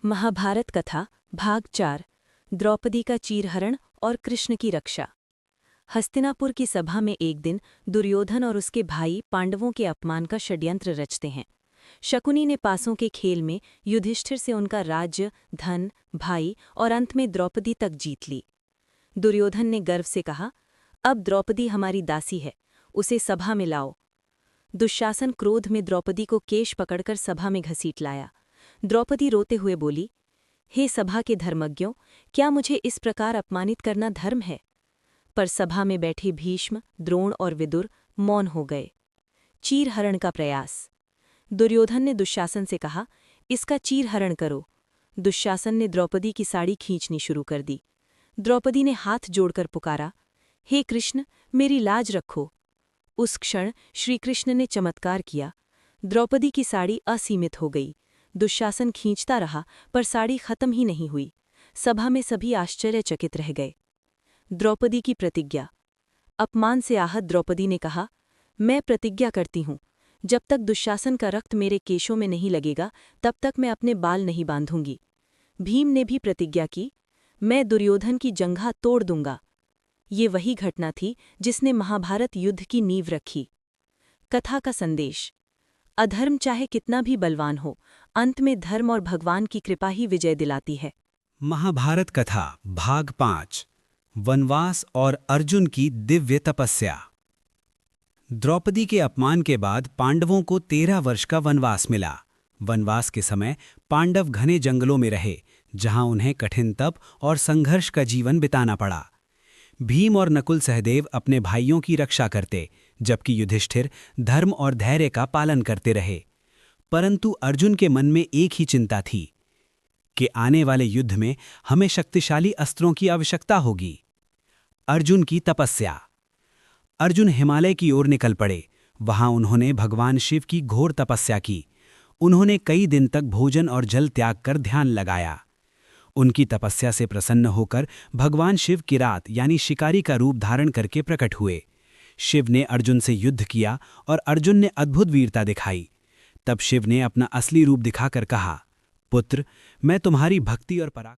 महाभारत कथा भाग 4 द्रौपदी का चीरहरण और कृष्ण की रक्षा। हस्तिनापुर की सभा में एक दिन दुर्योधन और उसके भाई पांडवों के अपमान का षड्यंत्र रचते हैं। शकुनी ने पासों के खेल में युधिष्ठिर से उनका राज्य, धन, भाई और अंत में द्रौपदी तक जीत ली। दुर्योधन ने गर्व से कहा, अब द्रौपदी हमारी दासी है, उसे सभा में लाओ। दुशासन क्रोध में द्रौपदी को केश पकड़कर सभा में घसीट लाया। द्रौपदी रोते हुए बोली, हे सभा के धर्मज्ञों, क्या मुझे इस प्रकार अपमानित करना धर्म है? पर सभा में बैठे भीष्म, द्रोण और विदुर मौन हो गए। चीरहरण का प्रयास। दुर्योधन ने दुशासन से कहा, इसका चीरहरण करो। दुशासन ने द्रौपदी की साड़ी खींचनी शुरू कर दी। द्रौपदी ने हाथ जोड़कर पुकारा, हे कृष्ण, मेरी लाज रखो। उस क्षण श्रीकृष्ण ने चमत्कार किया। द्रौपदी की साड़ी असीमित हो गई। दुशासन खींचता रहा, पर साड़ी खत्म ही नहीं हुई। सभा में सभी आश्चर्यचकित रह गए। द्रौपदी की प्रतिज्ञा। अपमान से आहत द्रौपदी ने कहा, मैं प्रतिज्ञा करती हूँ, जब तक दुशासन का रक्त मेरे केशों में नहीं लगेगा, तब तक मैं अपने बाल नहीं बांधूंगी। भीम ने भी प्रतिज्ञा की, मैं दुर्योधन की जंघा तोड़ दूंगा। ये वही घटना थी जिसने महाभारत युद्ध की नींव रखी। कथा का संदेश। अधर्म चाहे कितना भी बलवान हो, अंत में धर्म और भगवान की कृपा ही विजय दिलाती है। महाभारत कथा भाग 5 वनवास और अर्जुन की दिव्य तपस्या। द्रौपदी के अपमान के बाद पांडवों को 13 वर्ष का वनवास मिला। वनवास के समय पांडव घने जंगलों में रहे, जहां उन्हें कठिन तप और संघर्ष का जीवन बिताना पड़ा। भीम और नकुल सहदेव अपने भाइयों की रक्षा करते, जबकि युधिष्ठिर धर्म और धैर्य का पालन करते रहे। परंतु अर्जुन के मन में एक ही चिंता थी कि आने वाले युद्ध में हमें शक्तिशाली अस्त्रों की आवश्यकता होगी। अर्जुन की तपस्या। अर्जुन हिमालय की ओर निकल पड़े। वहां उन्होंने भगवान शिव की घोर तपस्या की। उन्होंने कई दिन तक भोजन और जल त्याग कर ध्यान लगाया। उनकी तपस्या से प्रसन्न होकर भगवान शिव किरात यानी शिकारी का रूप धारण करके प्रकट हुए। शिव ने अर्जुन से युद्ध किया और अर्जुन ने अद्भुत वीरता दिखाई। तब शिव ने अपना असली रूप दिखाकर कहा, पुत्र, मैं तुम्हारी भक्ति और पराक्रम